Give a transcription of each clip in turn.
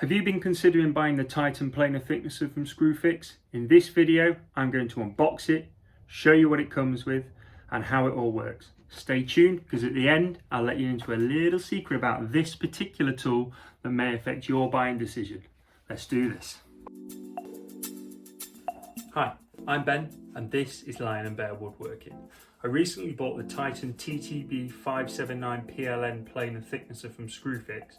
Have you been considering buying the Titan Planer thicknesser from Screwfix? In this video, I'm going to unbox it, show you what it comes with, and how it all works. Stay tuned, because at the end, I'll let you into a little secret about this particular tool that may affect your buying decision. Let's do this. Hi, I'm Ben, and this is Lion & Bear Woodworking. I recently bought the Titan TTB579PLN Planer thicknesser from Screwfix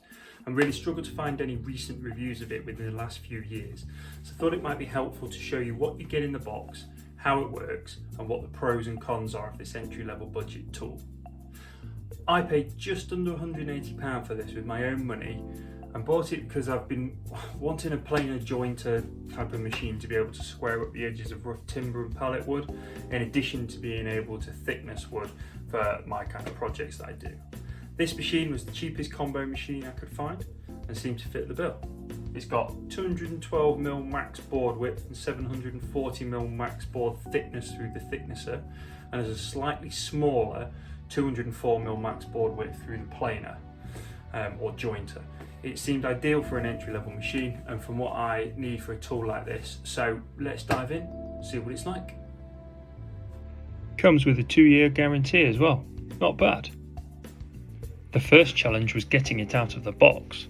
and really struggled to find any recent reviews of it within the last few years. So I thought it might be helpful to show you what you get in the box, how it works, and what the pros and cons are of this entry-level budget tool. I paid just under £180 for this with my own money, and bought it because I've been wanting a planer jointer type of machine to be able to square up the edges of rough timber and pallet wood, in addition to being able to thickness wood for my kind of projects that I do. This machine was the cheapest combo machine I could find and seemed to fit the bill. It's got 212mm max board width and 740mm max board thickness through the thicknesser, and has a slightly smaller 204mm max board width through the planer or jointer. It seemed ideal for an entry-level machine and from what I need for a tool like this. So let's dive in, see what it's like. Comes with a 2-year guarantee as well. Not bad. The first challenge was getting it out of the box.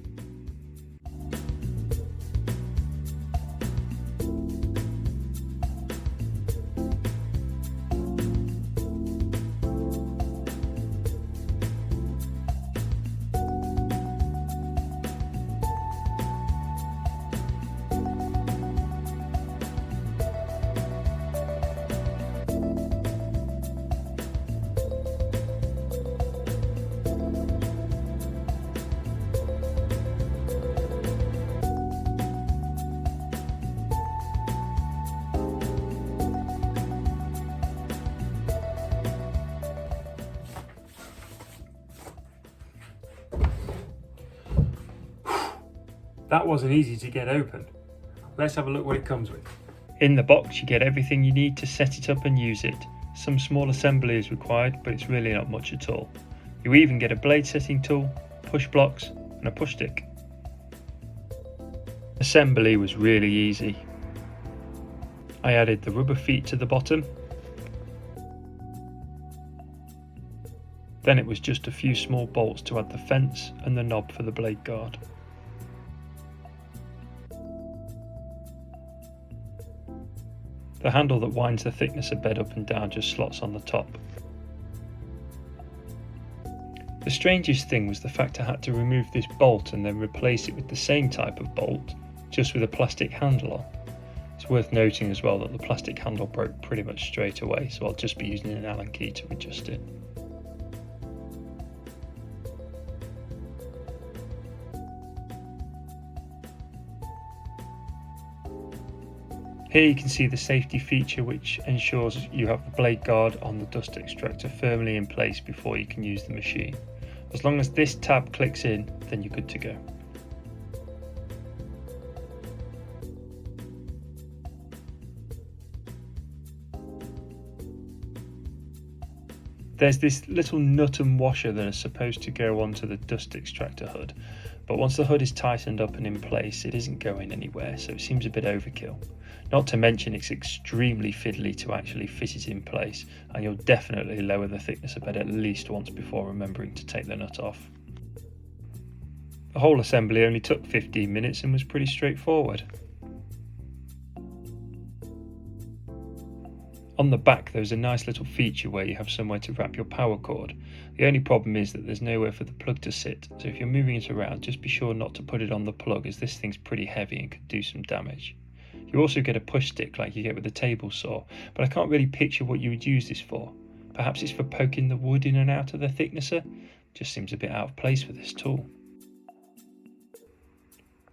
That wasn't easy to get open. Let's have a look what it comes with. In the box you get everything you need to set it up and use it. Some small assembly is required, but it's really not much at all. You even get a blade setting tool, push blocks and a push stick. Assembly was really easy. I added the rubber feet to the bottom. Then it was just a few small bolts to add the fence and the knob for the blade guard. The handle that winds the thicknesser bed up and down just slots on the top. The strangest thing was the fact I had to remove this bolt and then replace it with the same type of bolt, just with a plastic handle on. It's worth noting as well that the plastic handle broke pretty much straight away, so I'll just be using an Allen key to adjust it. Here you can see the safety feature, which ensures you have the blade guard on the dust extractor firmly in place before you can use the machine. As long as this tab clicks in, then you're good to go. There's this little nut and washer that is supposed to go onto the dust extractor hood, but once the hood is tightened up and in place, it isn't going anywhere, so it seems a bit overkill. Not to mention it's extremely fiddly to actually fit it in place, and you'll definitely lower the thicknesser bed at least once before remembering to take the nut off. The whole assembly only took 15 minutes and was pretty straightforward. On the back there's a nice little feature where you have somewhere to wrap your power cord. The only problem is that there's nowhere for the plug to sit, so if you're moving it around, just be sure not to put it on the plug, as this thing's pretty heavy and could do some damage. You also get a push stick like you get with the table saw, but I can't really picture what you would use this for. Perhaps it's for poking the wood in and out of the thicknesser? Just seems a bit out of place for this tool.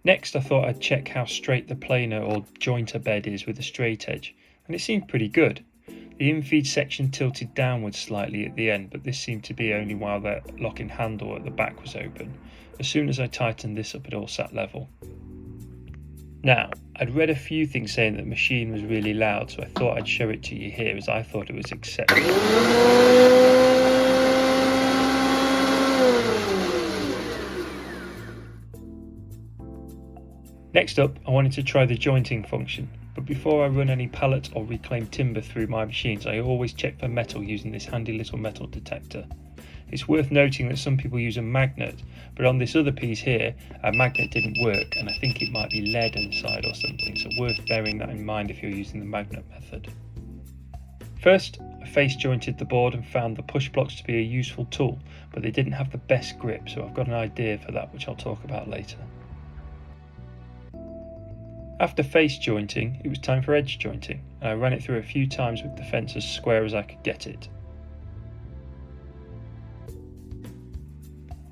Next I thought I'd check how straight the planer or jointer bed is with a straight edge, and it seemed pretty good. The infeed section tilted downwards slightly at the end, but this seemed to be only while the locking handle at the back was open. As soon as I tightened this up, it all sat level. Now, I'd read a few things saying that the machine was really loud, so I thought I'd show it to you here, as I thought it was exceptional. Next up, I wanted to try the jointing function, but before I run any pallet or reclaimed timber through my machines, I always check for metal using this handy little metal detector. It's worth noting that some people use a magnet, but on this other piece here, a magnet didn't work, and I think it might be lead inside or something, so worth bearing that in mind if you're using the magnet method. First, I face jointed the board and found the push blocks to be a useful tool, but they didn't have the best grip, so I've got an idea for that which I'll talk about later. After face jointing, it was time for edge jointing, and I ran it through a few times with the fence as square as I could get it.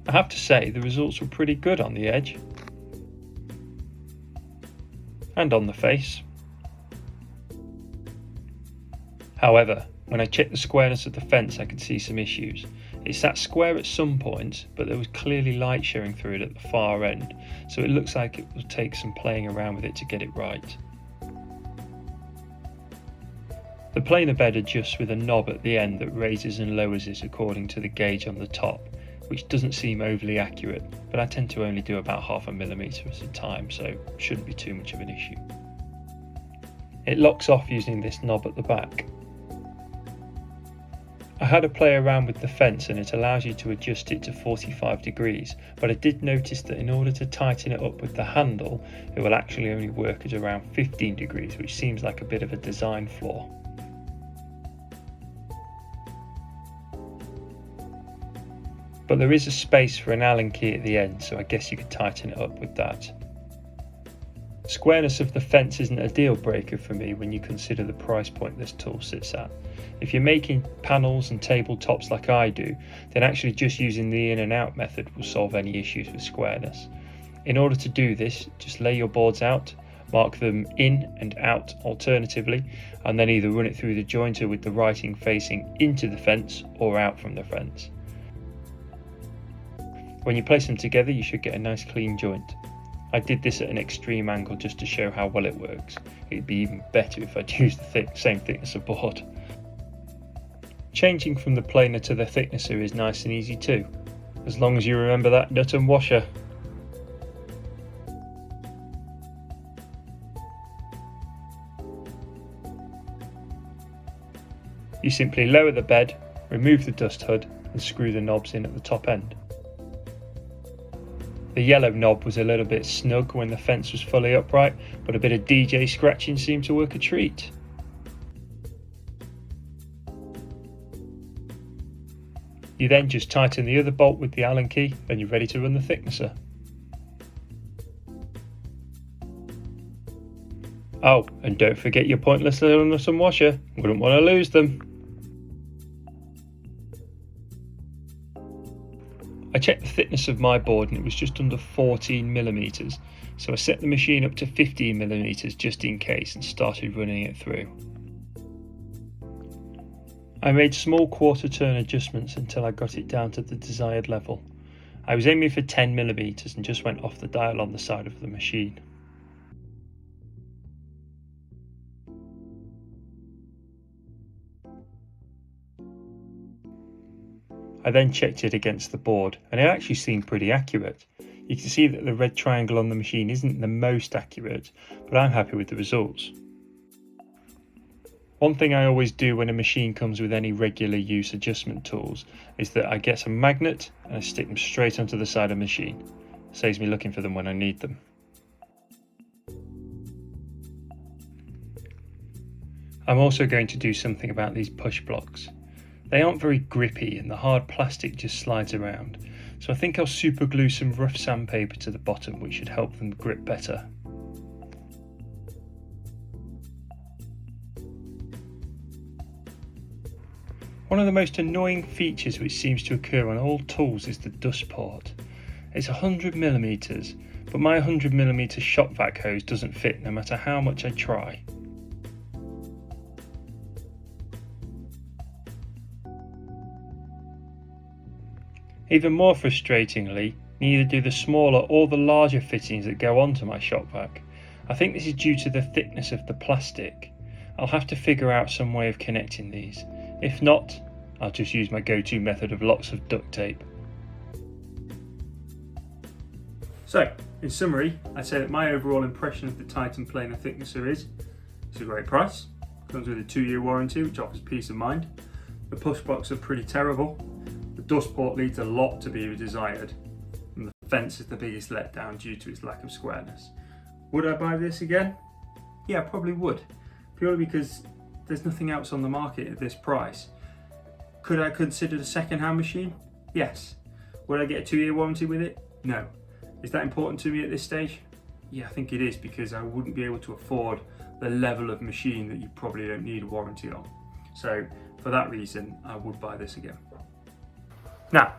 I have to say the results were pretty good on the edge and on the face. However, when I checked the squareness of the fence I could see some issues. It sat square at some points, but there was clearly light showing through it at the far end, so it looks like it will take some playing around with it to get it right. The planer bed adjusts with a knob at the end that raises and lowers it according to the gauge on the top, which doesn't seem overly accurate, but I tend to only do about 0.5 millimetre at a time, so it shouldn't be too much of an issue. It locks off using this knob at the back. I had a play around with the fence and it allows you to adjust it to 45 degrees, but I did notice that in order to tighten it up with the handle, it will actually only work at around 15 degrees, which seems like a bit of a design flaw. But there is a space for an Allen key at the end, so I guess you could tighten it up with that. Squareness of the fence isn't a deal breaker for me when you consider the price point this tool sits at. If you're making panels and tabletops like I do, then actually just using the in and out method will solve any issues with squareness. In order to do this, just lay your boards out, mark them in and out alternatively, and then either run it through the jointer with the writing facing into the fence or out from the fence. When you place them together, you should get a nice clean joint. I did this at an extreme angle just to show how well it works. It'd be even better if I'd used the same thickness of board. Changing from the planer to the thicknesser is nice and easy too, as long as you remember that nut and washer. You simply lower the bed, remove the dust hood and screw the knobs in at the top end. The yellow knob was a little bit snug when the fence was fully upright, but a bit of DJ scratching seemed to work a treat. You then just tighten the other bolt with the Allen key, then you're ready to run the thicknesser. Oh, and don't forget your pointless little nut and washer, wouldn't want to lose them. I checked the thickness of my board and it was just under 14 millimeters, so I set the machine up to 15 millimeters just in case and started running it through. I made small quarter turn adjustments until I got it down to the desired level. I was aiming for 10 millimeters and just went off the dial on the side of the machine. I then checked it against the board and it actually seemed pretty accurate. You can see that the red triangle on the machine isn't the most accurate, but I'm happy with the results. One thing I always do when a machine comes with any regular use adjustment tools is that I get some magnet and I stick them straight onto the side of the machine. Saves me looking for them when I need them. I'm also going to do something about these push blocks. They aren't very grippy and the hard plastic just slides around, so I think I'll super glue some rough sandpaper to the bottom, which should help them grip better. One of the most annoying features which seems to occur on all tools is the dust port. It's 100mm, but my 100mm shop vac hose doesn't fit no matter how much I try. Even more frustratingly, neither do the smaller or the larger fittings that go onto my shop vac. I think this is due to the thickness of the plastic. I'll have to figure out some way of connecting these. If not, I'll just use my go-to method of lots of duct tape. So, in summary, I'd say that my overall impression of the Titan Planer thicknesser is, it's a great price, comes with a 2-year warranty which offers peace of mind. The push blocks are pretty terrible, the dust port leaves a lot to be desired, and the fence is the biggest letdown due to its lack of squareness. Would I buy this again? Yeah, I probably would, purely because there's nothing else on the market at this price. Could I consider a second-hand machine? Yes. Would I get a 2-year warranty with it? No. Is that important to me at this stage? Yeah, I think it is, because I wouldn't be able to afford the level of machine that you probably don't need a warranty on. So for that reason, I would buy this again. Now,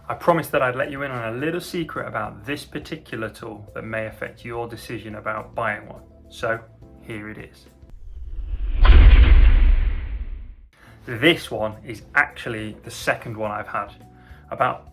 I promised that I'd let you in on a little secret about this particular tool that may affect your decision about buying one. So here it is. This one is actually the second one I've had. About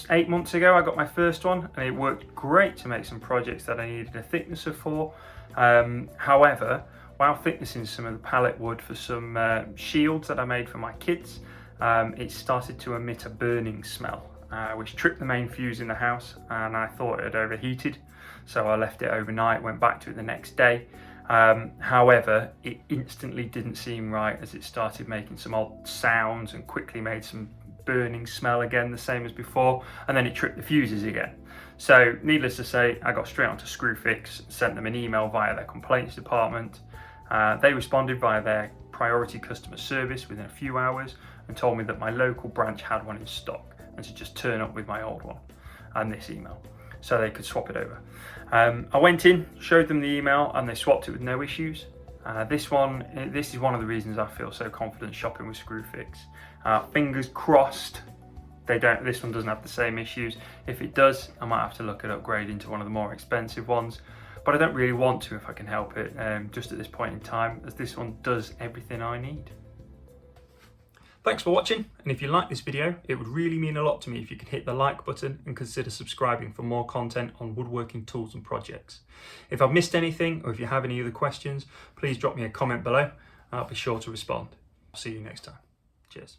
8 months ago I got my first one and it worked great to make some projects that I needed a thicknesser for. However, while thicknessing some of the pallet wood for some shields that I made for my kids, it started to emit a burning smell, which tripped the main fuse in the house, and I thought it had overheated, so I left it overnight, went back to it the next day. However, it instantly didn't seem right, as it started making some odd sounds and quickly made some burning smell again, the same as before, and then it tripped the fuses again. So needless to say, I got straight onto Screwfix, sent them an email via their complaints department. They responded via their priority customer service within a few hours and told me that my local branch had one in stock and to just turn up with my old one and this email so they could swap it over. I went in, showed them the email, and they swapped it with no issues. This is one of the reasons I feel so confident shopping with Screwfix. Fingers crossed this one doesn't have the same issues. If it does, I might have to look at upgrading to one of the more expensive ones, but I don't really want to if I can help it, just at this point in time, as this one does everything I need. Thanks for watching, and if you like this video, it would really mean a lot to me if you could hit the like button and consider subscribing for more content on woodworking tools and projects. If I've missed anything, or if you have any other questions, please drop me a comment below and I'll be sure to respond. I'll see you next time. Cheers.